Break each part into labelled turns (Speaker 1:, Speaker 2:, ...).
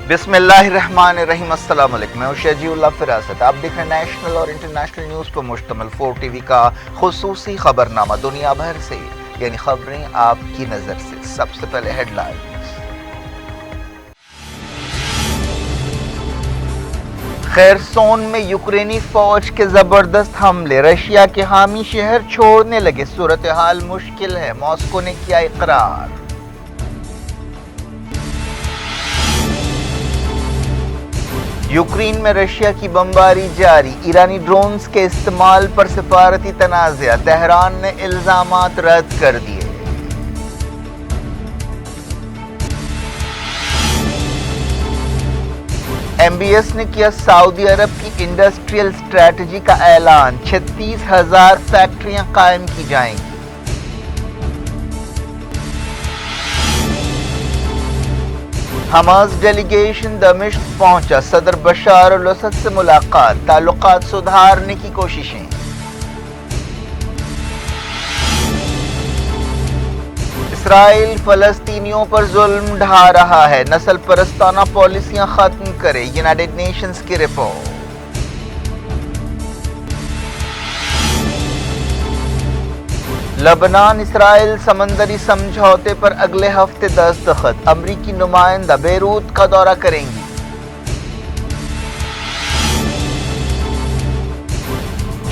Speaker 1: बिस्मिल्लाहिर्रहमानिर्रहीम। अस्सलाम वालेकुम। मैं शजीउल्लाह फिरासत। आप देख रहे हैं नेशनल और इंटरनेशनल न्यूज़ पर मुश्तमिल 4 टीवी का खुसूसी खबरनामा दुनिया भर से, यानी खबरें आपकी नज़र से। सबसे पहले हेडलाइन। खैरसोन में यूक्रेनी फौज के जबरदस्त हमले, रशिया के हामी शहर छोड़ने लगे, सूरत हाल मुश्किल है, मॉस्को ने किया इकरार। यूक्रेन में रशिया की बमबारी जारी, ईरानी ड्रोन्स के इस्तेमाल पर सिफारती तनाज़ा, तेहरान ने इल्ज़ामात रद्द कर दिए। MBS ने किया सऊदी अरब की इंडस्ट्रियल स्ट्रेटजी का ऐलान, 36,000 फैक्ट्रियां कायम की जाएंगी। हमास डेलीगेशन दमिश्क पहुंचा, सदर बशार अल असद से मुलाकात, ताल्लुकात सुधारने की कोशिशें। इसराइल फलस्तीनियों पर जुल्म ढा रहा है, नस्ल परस्ताना पॉलिसियां खत्म करे, यूनाइटेड नेशंस की रिपोर्ट। लबनान इसराइल समंदरी समझौते पर अगले हफ्ते दस्तखत, अमरीकी नुमाइंदा बेरूत का दौरा करेंगी।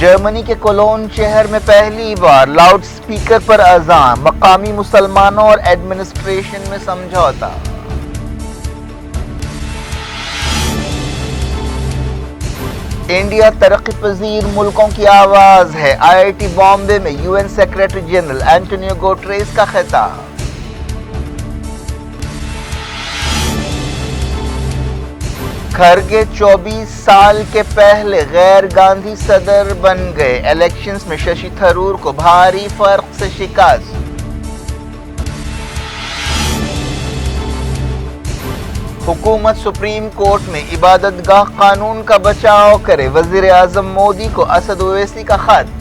Speaker 1: जर्मनी के कोलोन शहर में पहली बार लाउड स्पीकर पर अजान, मकामी मुसलमानों और एडमिनिस्ट्रेशन में समझौता। इंडिया तरक्की पजीर मुल्कों की आवाज है, IIT बॉम्बे में UN secretary general Antonio Guterres का खिताब। खरगे 24 साल के पहले गैर गांधी सदर बन गए, इलेक्शंस में शशि थरूर को भारी फर्क से शिकस्त। हुकूमत सुप्रीम कोर्ट में इबादतगाह कानून का बचाव करे, वजीर आजम मोदी को असद ओवैसी का खत।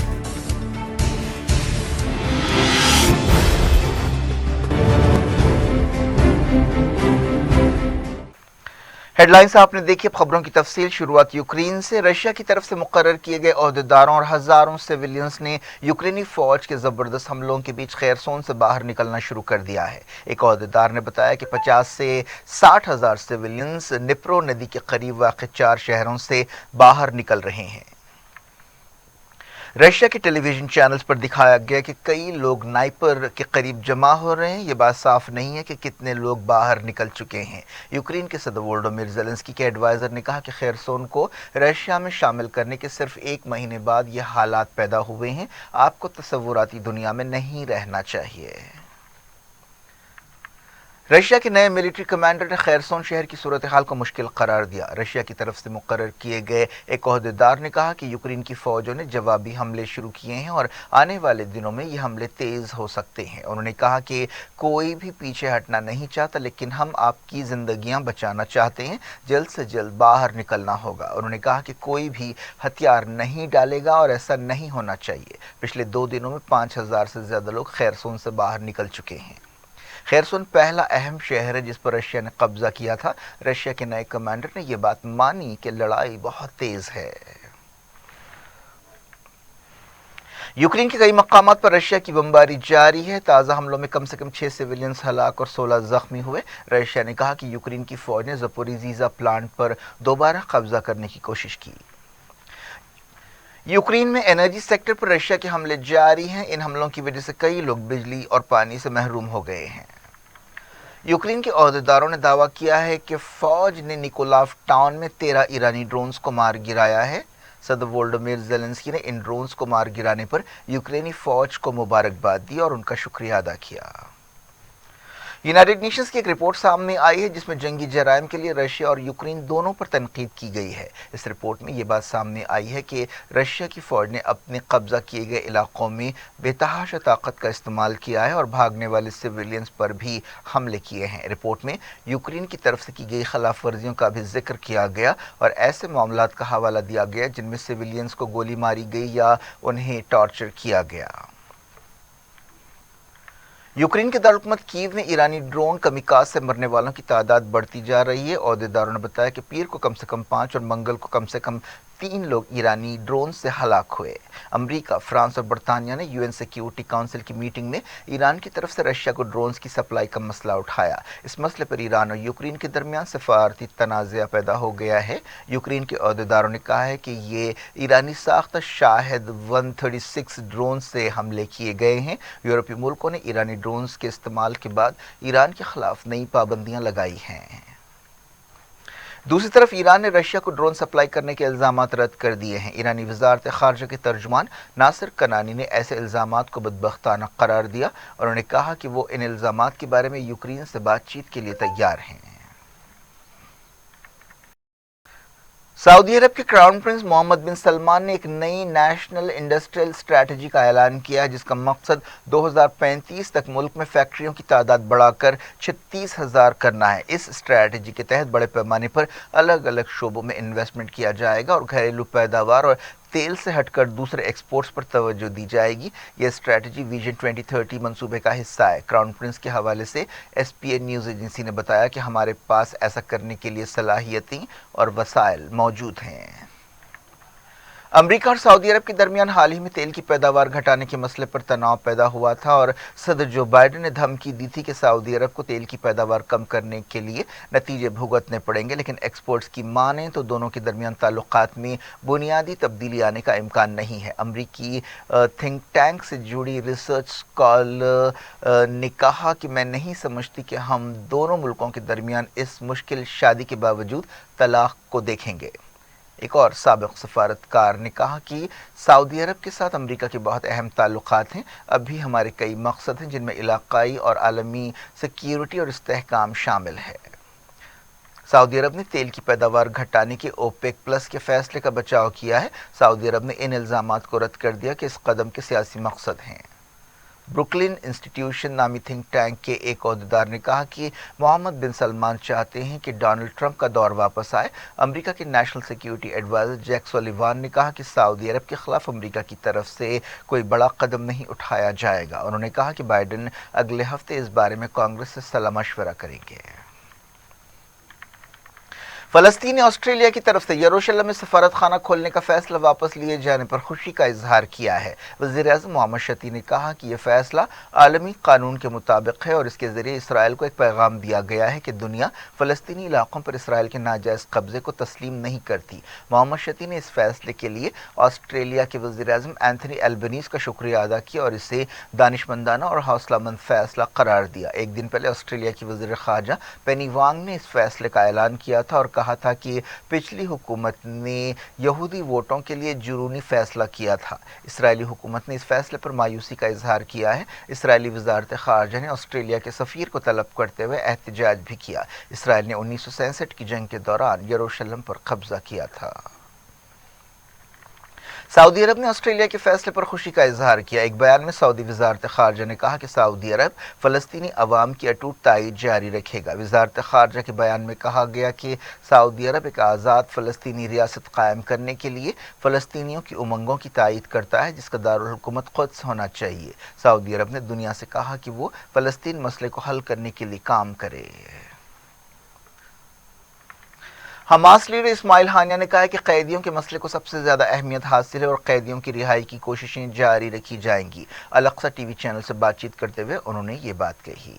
Speaker 1: हेडलाइंस आपने देखी। अब खबरों की तफसील। शुरुआत यूक्रेन से। रशिया की तरफ से मुकर्रर किए गए ओहदेदारों और हजारों सिविलियंस ने यूक्रेनी फौज के जबरदस्त हमलों के बीच खैरसोन से बाहर निकलना शुरू कर दिया है। एक ओहदेदार ने बताया कि 50 से 60 हजार सिविलियंस निप्रो नदी के करीब वाक़ 4 शहरों से बाहर निकल रहे हैं। रशिया के टेलीविजन चैनल्स पर दिखाया गया कि कई लोग नाइपर के करीब जमा हो रहे हैं। ये बात साफ नहीं है कि कितने लोग बाहर निकल चुके हैं। यूक्रेन के सदर वोलोडिमिर ज़ेलेंस्की के एडवाइज़र ने कहा कि खैरसोन को रशिया में शामिल करने के सिर्फ 1 महीने बाद ये हालात पैदा हुए हैं। आपको तसव्वुराती दुनिया में नहीं रहना चाहिए। रशिया के नए मिलिट्री कमांडर ने खैरसोन शहर की सूरत हाल को मुश्किल करार दिया। रशिया की तरफ से मुकर्रर किए गए एक ओहदेदार ने कहा कि यूक्रेन की फौजों ने जवाबी हमले शुरू किए हैं और आने वाले दिनों में ये हमले तेज हो सकते हैं। उन्होंने कहा कि कोई भी पीछे हटना नहीं चाहता, लेकिन हम आपकी जिंदगियां बचाना चाहते हैं। जल्द से जल्द बाहर निकलना होगा। उन्होंने कहा कि कोई भी हथियार नहीं डालेगा और ऐसा नहीं होना चाहिए। पिछले 2 दिनों में 5,000 से ज्यादा लोग खैरसोन से बाहर निकल चुके हैं। खैरसोन पहला अहम शहर है जिस पर रशिया ने कब्जा किया था। रशिया के नए कमांडर ने यह बात मानी कि लड़ाई बहुत तेज है। यूक्रेन के कई मकामात पर रशिया की बमबारी जारी है। ताज़ा हमलों में कम से कम 6 सिविलियंस हलाक और 16 जख्मी हुए। रशिया ने कहा कि यूक्रेन की फौज ने ज़पोरिज़िया प्लांट पर दोबारा कब्जा करने की कोशिश की। यूक्रेन में एनर्जी सेक्टर पर रशिया के हमले जारी हैं। इन हमलों की वजह से कई लोग बिजली और पानी से महरूम हो गए हैं। यूक्रेन के ओहदेदारों ने दावा किया है कि फौज ने निकोलाव टाउन में 13 ईरानी ड्रोन्स को मार गिराया है। सदर वोलोडिमिर ज़ेलेंस्की ने इन ड्रोन्स को मार गिराने पर यूक्रेनी फौज को मुबारकबाद दी और उनका शुक्रिया अदा किया। यूनाइटेड नेशंस की एक रिपोर्ट सामने आई है जिसमें जंगी जराइम के लिए रशिया और यूक्रेन दोनों पर तनकीद की गई है। इस रिपोर्ट में ये बात सामने आई है कि रशिया की फौज ने अपने कब्जा किए गए इलाकों में बेतहाशा ताकत का इस्तेमाल किया है और भागने वाले सिविलियंस पर भी हमले किए हैं। रिपोर्ट में यूक्रेन की तरफ से की गई खिलाफ वर्जियों का भी जिक्र किया गया और ऐसे मामलात का हवाला दिया गया जिनमें सिविलियंस को गोली मारी गई या उन्हें टॉर्चर किया गया। यूक्रेन के दारकूमत कीव में ईरानी ड्रोन कमिकाज से मरने वालों की तादाद बढ़ती जा रही है। अहदेदारों ने बताया कि पीर को कम से कम 5 और मंगल को कम से कम 3 लोग ईरानी ड्रोन से हलाक हुए। अमेरिका, फ्रांस और बरतानिया ने यूएन सिक्योरिटी काउंसिल की मीटिंग में ईरान की तरफ से रशिया को ड्रोन्स की सप्लाई का मसला उठाया। इस मसले पर ईरान और यूक्रेन के दरमियान सफारती तनाज़ा पैदा हो गया है। यूक्रेन के अहदेदारों ने कहा है कि ये ईरानी साख्ता शाहिद 136 ड्रोन से हमले किए गए हैं। यूरोपीय मुल्कों ने ईरानी ड्रोन्स के इस्तेमाल के बाद ईरान के खिलाफ नई पाबंदियां लगाई हैं। दूसरी तरफ ईरान ने रशिया को ड्रोन सप्लाई करने के इल्ज़ामात रद्द कर दिए हैं। ईरानी वज़ारत ख़ारजा के तर्जुमान नासिर कनानी ने ऐसे इल्ज़ामात को बदबख्ताना करार दिया और उन्होंने कहा कि वो इन इल्ज़ामात के बारे में यूक्रेन से बातचीत के लिए तैयार हैं। सऊदी अरब के क्राउन प्रिंस मोहम्मद बिन सलमान ने एक नई नेशनल इंडस्ट्रियल स्ट्रैटेजी का ऐलान किया है, जिसका मकसद 2035 तक मुल्क में फैक्ट्रियों की तादाद बढ़ाकर 36,000 करना है। इस स्ट्रैटेजी के तहत बड़े पैमाने पर अलग अलग शोबों में इन्वेस्टमेंट किया जाएगा और घरेलू पैदावार और तेल से हटकर दूसरे एक्सपोर्ट्स पर तवज्जो दी जाएगी। यह स्ट्रैटेजी विजन 2030 मंसूबे का हिस्सा है। क्राउन प्रिंस के हवाले से एसपीएन न्यूज़ एजेंसी ने बताया कि हमारे पास ऐसा करने के लिए सलाहियतें और वसाइल मौजूद हैं। अमेरिका और सऊदी अरब के दरमियान हाल ही में तेल की पैदावार घटाने के मसले पर तनाव पैदा हुआ था और सदर जो बाइडेन ने धमकी दी थी कि सऊदी अरब को तेल की पैदावार कम करने के लिए नतीजे भुगतने पड़ेंगे। लेकिन एक्सपर्ट्स की मानें तो दोनों के दरमियान ताल्लुकात में बुनियादी तब्दीली आने का इम्कान नहीं है। अमरीकी थिंक टैंक से जुड़ी रिसर्च स्कॉलर ने कहा कि मैं नहीं समझती कि हम दोनों मुल्कों के दरमियान इस मुश्किल शादी के बावजूद तलाक को देखेंगे। एक और साबिक सफारतकार ने कहा कि सऊदी अरब के साथ अमेरिका के बहुत अहम ताल्लुकात हैं। अब भी हमारे कई मकसद हैं जिनमें इलाकाई और आलमी सिक्योरिटी और इस्तेहकाम शामिल है। सऊदी अरब ने तेल की पैदावार घटाने के ओपेक प्लस के फैसले का बचाव किया है। सऊदी अरब ने इन इल्ज़ामात को रद्द कर दिया कि इस कदम के सियासी मकसद हैं। ब्रुकलिन इंस्टीट्यूशन नामी थिंक टैंक के एक अहदेदार ने कहा कि मोहम्मद बिन सलमान चाहते हैं कि डोनाल्ड ट्रंप का दौर वापस आए। अमेरिका के national security adviser Jake Sullivan ने कहा कि सऊदी अरब के खिलाफ अमेरिका की तरफ से कोई बड़ा कदम नहीं उठाया जाएगा। उन्होंने कहा कि बाइडेन अगले हफ्ते इस बारे में कांग्रेस से सलाह मशवरा करेंगे। फ़लस्तीन ने ऑस्ट्रेलिया की तरफ से यरूशलेम में सफारत खाना खोलने का फैसला वापस लिए जाने पर खुशी का इजहार किया है। वज़ीर-ए-आज़म मोहम्मद शती ने कहा कि यह फैसला आलमी कानून के मुताबिक है और इसके ज़रिए इसराइल को एक पैगाम दिया गया है कि दुनिया फ़लस्तीनी इलाकों पर इसराइल के नाजायज़ कब्ज़े को तस्लीम नहीं करती। मोहम्मद शती ने इस फैसले के लिए ऑस्ट्रेलिया के वज़ीर-ए-आज़म एंथनी एल्बनीज़ का शुक्रिया अदा किया और इसे दानिशमंदाना और हौसलामंद फैसला करार दिया। एक दिन पहले ऑस्ट्रेलिया की वज़ीर ख़ारजा पेनी वांग ने इस फैसले का ऐलान किया था और कहा था कि पिछली हुकूमत ने यहूदी वोटों के लिए जुरूनी फैसला किया था। इसराइली हुकूमत ने इस फैसले पर मायूसी का इजहार किया है। इसराइली वज़ारत ख़ारजा ने ऑस्ट्रेलिया के सफ़ीर को तलब करते हुए एहतजाज भी किया। इसराइल ने 1967 की जंग के दौरान यरूशलेम पर कब्जा किया था। सऊदी अरब ने ऑस्ट्रेलिया के फैसले पर खुशी का इजहार किया। एक बयान में सऊदी वज़ारत ख़ारजा ने कहा कि सऊदी अरब फ़लस्तीनी अवाम की अटूट ताईद जारी रखेगा। वज़ारत ख़ारजा के बयान में कहा गया कि सऊदी अरब एक आज़ाद फ़लस्तीनी रियासत कायम करने के लिए फ़लस्तीनियों की उमंगों की ताईद करता है जिसका दारुल हुकूमत क़ुद्स होना चाहिए। सऊदी अरब ने दुनिया से कहा कि वो फ़लस्तीन मसले को हल करने के लिए काम करे। हमास लीडर इस्माइल हानिया ने कहा है कि कैदियों के मसले को सबसे ज़्यादा अहमियत हासिल है और कैदियों की रिहाई की कोशिशें जारी रखी जाएंगी। अल-अक्सा टीवी चैनल से बातचीत करते हुए उन्होंने ये बात कही।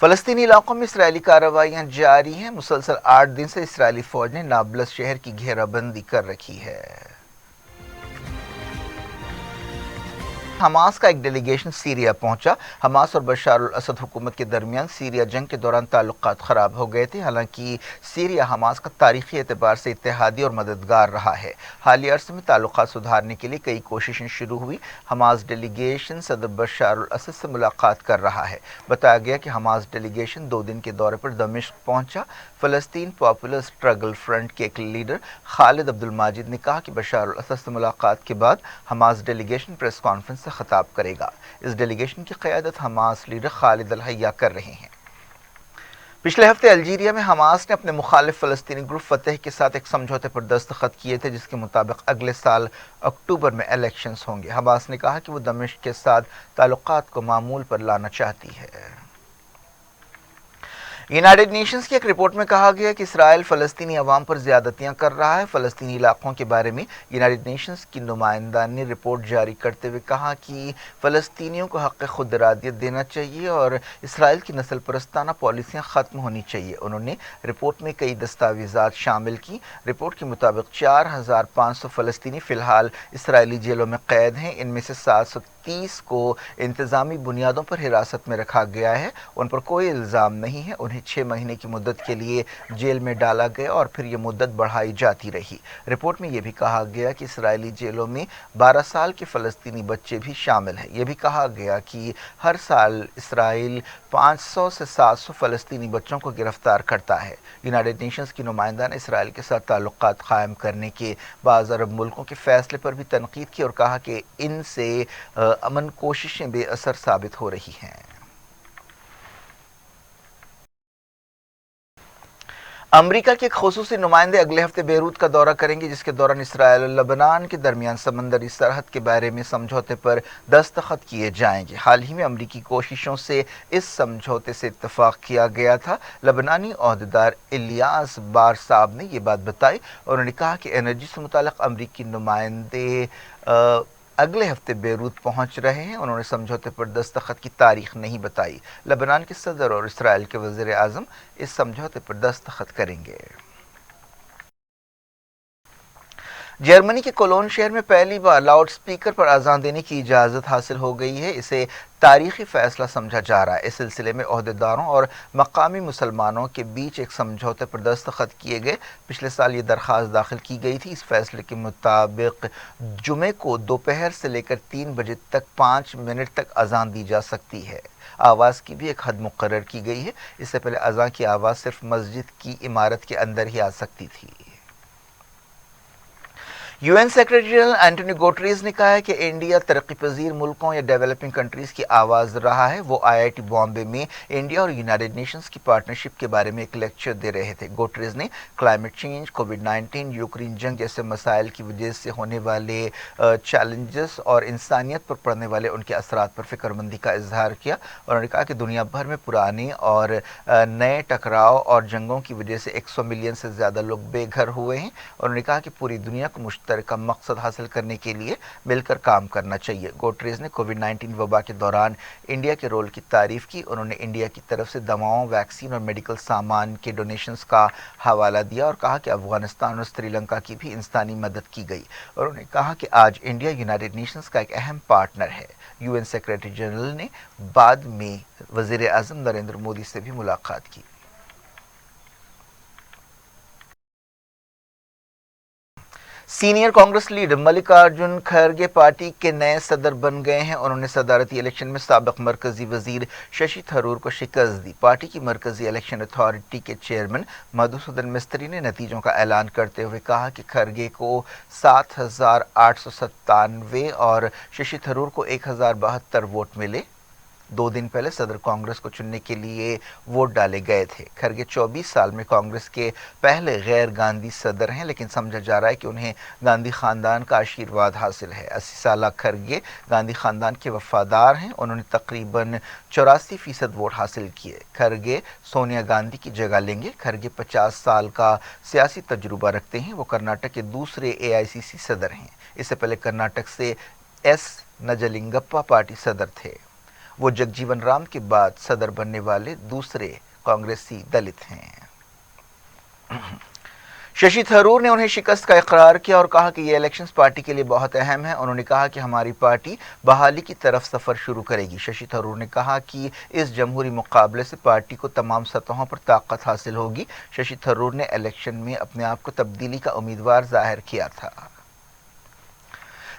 Speaker 1: फ़लस्तीनी इलाकों में इसराइली कार्रवाइयाँ जारी हैं। मुसलसल 8 दिन से इसराइली फ़ौज ने नाब्लस शहर की घेराबंदी कर रखी है। हमास का एक डेलीगेशन सीरिया पहुंचा। हमास और बशार अल असद हुकूमत के दरमियान सीरिया जंग के दौरान ताल्लुकात ख़राब हो गए थे। हालांकि सीरिया हमास का तारीख़ी एतबार से इत्तेहादी और मददगार रहा है। हालिया अरसे में ताल्लुकात सुधारने के लिए कई कोशिशें शुरू हुई। हमास डेलीगेशन सदर बशार अल असद से मुलाकात कर रहा है। बताया गया कि हमास डेलीगेशन 2 दिन के दौरे पर दमिश्क पहुंचा। फ़लस्तीन पॉपुलर स्ट्रगल फ्रंट के एक लीडर खालिद अब्दुल माजिद ने कहा कि बशार अल असद से मुलाकात के बाद हमास डेलीगेशन प्रेस कॉन्फ्रेंस से खिताब करेगा। इस डेलीगेशन की क़यादत हमास लीडर खालिद अल हैया कर रहे हैं। پچھلے ہفتے الجیریا میں حماس نے اپنے مخالف فلسطینی گروپ فتح کے ساتھ ایک سمجھوتے پر دستخط کیے تھے جس کے مطابق اگلے سال اکتوبر میں الیکشنز ہوں گے۔ حماس نے کہا کہ وہ دمشق کے ساتھ تعلقات کو معمول پر لانا چاہتی ہے۔ یونائیٹڈ نیشنز کی ایک رپورٹ میں کہا گیا کہ اسرائیل فلسطینی عوام پر زیادتیاں کر رہا ہے۔ فلسطینی علاقوں کے بارے میں یونائیٹڈ نیشنز کی نمائندہ نے رپورٹ جاری کرتے ہوئے کہا کہ فلسطینیوں کو حق خود ارادیت دینا چاہیے اور اسرائیل کی نسل پرستانہ پالیسیاں ختم ہونی چاہیے۔ انہوں نے رپورٹ میں کئی دستاویزات شامل کی۔ رپورٹ کے مطابق 4500 فلسطینی فی الحال اسرائیلی جیلوں میں قید ہیں۔ ان میں سے 730 کو انتظامی بنیادوں پر حراست میں رکھا گیا ہے۔ ان پر کوئی الزام نہیں ہے۔ انہیں 6 مہینے کی مدت کے لیے جیل میں ڈالا گیا اور پھر یہ مدت بڑھائی جاتی رہی۔ رپورٹ میں یہ بھی کہا گیا کہ اسرائیلی جیلوں میں 12 سال کے فلسطینی بچے بھی شامل ہیں۔ یہ بھی کہا گیا کہ ہر سال اسرائیل 500 سے 700 فلسطینی بچوں کو گرفتار کرتا ہے۔ یونائیٹڈ نیشنز کی نمائندہ نے اسرائیل کے ساتھ تعلقات قائم کرنے کے بعض عرب ملکوں کے فیصلے پر بھی تنقید کی اور کہا کہ ان سے امن کوششیں بے اثر ثابت ہو رہی ہیں۔ امریکہ کے ایک خصوصی نمائندے اگلے ہفتے بیروت کا دورہ کریں گے جس کے دوران اسرائیل اور لبنان کے درمیان سمندری سرحد کے بارے میں سمجھوتے پر دستخط کیے جائیں گے۔ حال ہی میں امریکی کوششوں سے اس سمجھوتے سے اتفاق کیا گیا تھا۔ لبنانی عہدیدار الیاس بار صاحب نے یہ بات بتائی اور انہوں نے کہا کہ انرجی سے متعلق امریکی نمائندے اگلے ہفتے بیروت پہنچ رہے ہیں۔ انہوں نے سمجھوتے پر دستخط کی تاریخ نہیں بتائی۔ لبنان کے صدر اور اسرائیل کے وزیر اعظم اس سمجھوتے پر دستخط کریں گے۔ جرمنی کے کولون شہر میں پہلی بار لاؤڈ سپیکر پر اذان دینے کی اجازت حاصل ہو گئی ہے۔ اسے تاریخی فیصلہ سمجھا جا رہا ہے۔ اس سلسلے میں عہدیداروں اور مقامی مسلمانوں کے بیچ ایک سمجھوتے پر دستخط کیے گئے۔ پچھلے سال یہ درخواست داخل کی گئی تھی۔ اس فیصلے کے مطابق جمعے کو دوپہر سے لے کر 3 بجے تک 5 منٹ تک اذان دی جا سکتی ہے۔ آواز کی بھی ایک حد مقرر کی گئی ہے۔ اس سے پہلے اذان کی آواز صرف مسجد کی عمارت کے اندر ہی آ سکتی تھی۔ U N secretary general Antonio Guterres نے کہا ہے کہ انڈیا ترقی پذیر ملکوں یا ڈیولپنگ کنٹریز کی آواز رہا ہے۔ وہ آئی آئی ٹی بامبے میں انڈیا اور یونائیٹڈ نیشنز کی پارٹنرشپ کے بارے میں ایک لیکچر دے رہے تھے۔ گوٹریز نے کلائمیٹ چینج، کووڈ-19، یوکرین جنگ جیسے مسائل کی وجہ سے ہونے والے چیلنجز اور انسانیت پر پڑنے والے ان کے اثرات پر فکر مندی کا اظہار کیا اور انہوں نے کہا کہ دنیا بھر میں پرانے اور نئے ٹکراؤ اور جنگوں کی وجہ سے 100 ملین سے زیادہ لوگ بے گھر ہوئے ہیں۔ انہوں نے کہا کہ پوری دنیا کو کا مقصد حاصل کرنے کے لیے مل کر کام کرنا چاہیے۔ گوٹریز نے کووڈ-19 وبا کے دوران انڈیا کے رول کی تعریف کی۔ انہوں نے انڈیا کی طرف سے دواؤں، ویکسین اور میڈیکل سامان کے ڈونیشنز کا حوالہ دیا اور کہا کہ افغانستان اور سری لنکا کی بھی انسانی مدد کی گئی۔ اور انہوں نے کہا کہ آج انڈیا یونائیٹڈ نیشنز کا ایک اہم پارٹنر ہے۔ یو این سیکرٹری جنرل نے بعد میں وزیر اعظم نریندر مودی سے بھی ملاقات کی۔ سینئر کانگریس لیڈر ملکارجن کھرگے پارٹی کے نئے صدر بن گئے ہیں۔ انہوں نے صدارتی الیکشن میں سابق مرکزی وزیر ششی تھرور کو شکست دی۔ پارٹی کی مرکزی الیکشن اتھارٹی کے چیئرمین مدھوسودن مستری نے نتیجوں کا اعلان کرتے ہوئے کہا کہ کھرگے کو 7897 اور ششی تھرور کو 1072 ووٹ ملے۔ 2 دن پہلے صدر کانگریس کو چننے کے لیے ووٹ ڈالے گئے تھے۔ کھرگے 24 سال میں کانگریس کے پہلے غیر گاندھی صدر ہیں، لیکن سمجھا جا رہا ہے کہ انہیں گاندھی خاندان کا آشیرواد حاصل ہے۔ 80 سالہ کھرگے گاندھی خاندان کے وفادار ہیں۔ انہوں نے تقریباً 84% ووٹ حاصل کیے۔ کھرگے سونیا گاندھی کی جگہ لیں گے۔ کھرگے 50 سال کا سیاسی تجربہ رکھتے ہیں۔ وہ کرناٹک کے دوسرے AICC صدر ہیں۔ اس سے پہلے کرناٹک سے ایس نجلنگپا پارٹی صدر تھے۔ وہ جگجیون رام کے بعد صدر بننے والے دوسرے کانگریسی دلت ہیں۔ ششی تھرور نے انہیں شکست کا اقرار کیا اور کہا کہ یہ الیکشنز پارٹی کے لیے بہت اہم ہیں۔ انہوں نے کہا کہ ہماری پارٹی بحالی کی طرف سفر شروع کرے گی۔ ششی تھرور نے کہا کہ اس جمہوری مقابلے سے پارٹی کو تمام سطحوں پر طاقت حاصل ہوگی۔ ششی تھرور نے الیکشن میں اپنے آپ کو تبدیلی کا امیدوار ظاہر کیا تھا۔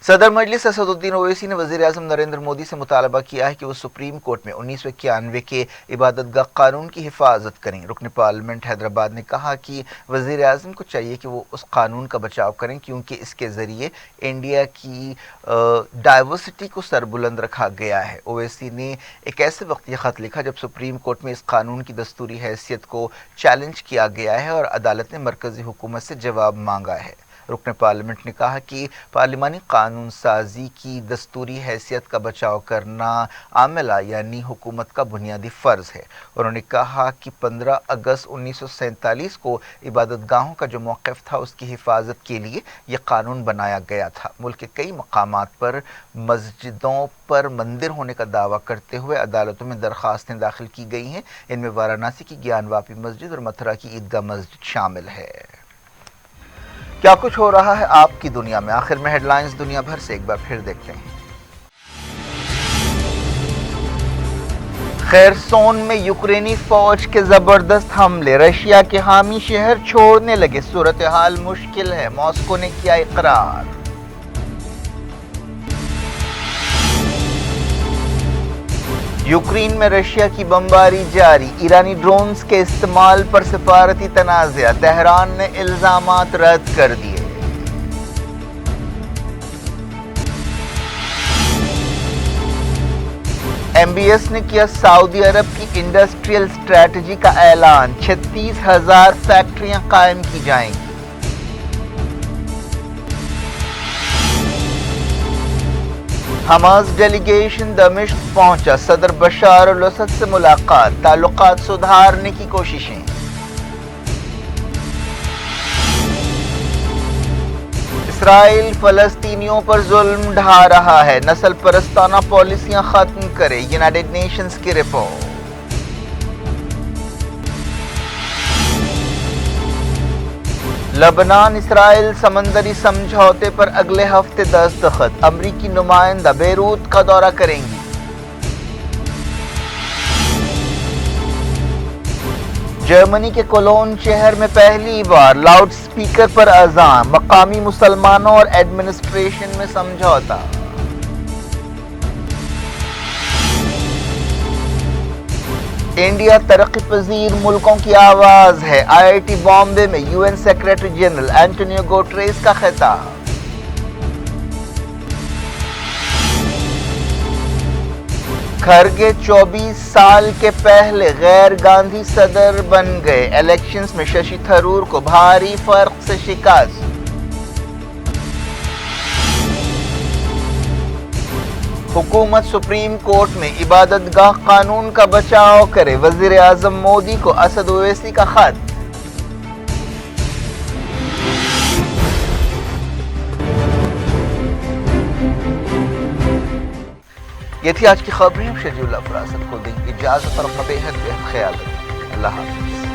Speaker 1: صدر مجلس اسدالدین اویسی نے وزیر اعظم نریندر مودی سے مطالبہ کیا ہے کہ وہ سپریم کورٹ میں 1991 کے عبادت گاہ قانون کی حفاظت کریں۔ رکن پارلیمنٹ حیدرآباد نے کہا کہ وزیر اعظم کو چاہیے کہ وہ اس قانون کا بچاؤ کریں کیونکہ اس کے ذریعے انڈیا کی ڈائیورسٹی کو سربلند رکھا گیا ہے۔ اویسی نے ایک ایسے وقت یہ خط لکھا جب سپریم کورٹ میں اس قانون کی دستوری حیثیت کو چیلنج کیا گیا ہے اور عدالت نے مرکزی حکومت سے جواب مانگا ہے۔ رکن پارلیمنٹ نے کہا کہ پارلیمانی قانون سازی کی دستوری حیثیت کا بچاؤ کرنا عاملہ یعنی حکومت کا بنیادی فرض ہے۔ انہوں نے کہا کہ 15 اگست 1947 کو عبادت گاہوں کا جو موقف تھا اس کی حفاظت کے لیے یہ قانون بنایا گیا تھا۔ ملک کے کئی مقامات پر مسجدوں پر مندر ہونے کا دعویٰ کرتے ہوئے عدالتوں میں درخواستیں داخل کی گئی ہیں۔ ان میں وارانسی کی گیان واپی مسجد اور متھرا کی عیدگاہ مسجد شامل ہے۔ کیا کچھ ہو رہا ہے آپ کی دنیا میں؟ آخر میں ہیڈ لائنز دنیا بھر سے ایک بار پھر دیکھتے ہیں۔ خیرسون میں یوکرینی فوج کے زبردست حملے، رشیا کے حامی شہر چھوڑنے لگے، صورتحال مشکل ہے، ماسکو نے کیا اقرار۔ یوکرین میں رشیا کی بمباری جاری، ایرانی ڈرونز کے استعمال پر سفارتی تنازع، تہران نے الزامات رد کر دیے۔ ایم بی ایس نے کیا سعودی عرب کی انڈسٹریل اسٹریٹجی کا اعلان، 36,000 فیکٹریاں قائم کی جائیں گی۔ حماس ڈیلیگیشن دمشق پہنچا، صدر بشار الاسد سے ملاقات، تعلقات سدھارنے کی کوششیں۔ اسرائیل فلسطینیوں پر ظلم ڈھا رہا ہے، نسل پرستانہ پالیسیاں ختم کرے، یونائیٹڈ نیشنز کی رپورٹ۔ لبنان اسرائیل سمندری سمجھوتے پر اگلے ہفتے دستخط، امریکی نمائندہ بیروت کا دورہ کریں گی۔ جرمنی کے کولون شہر میں پہلی بار لاؤڈ سپیکر پر اذان، مقامی مسلمانوں اور ایڈمنسٹریشن میں سمجھوتا۔ انڈیا ترقی پذیر ملکوں کی آواز ہے، آئی آئی ٹی بامبے میں U N secretary general Antonio Guterres کا خطاب۔ کھرگے 24 سال کے پہلے غیر گاندھی صدر بن گئے، الیکشنز میں ششی تھرور کو بھاری فرق سے شکست۔ حکومت سپریم کورٹ میں عبادت گاہ قانون کا بچاؤ کرے، وزیر اعظم مودی کو اسد اویسی کا خط۔ یہ تھی آج کی خبریں، شجی اللہ فراست کو دیں اجازت اور اپنا بے حد خیال رکھیں۔ اللہ حافظ۔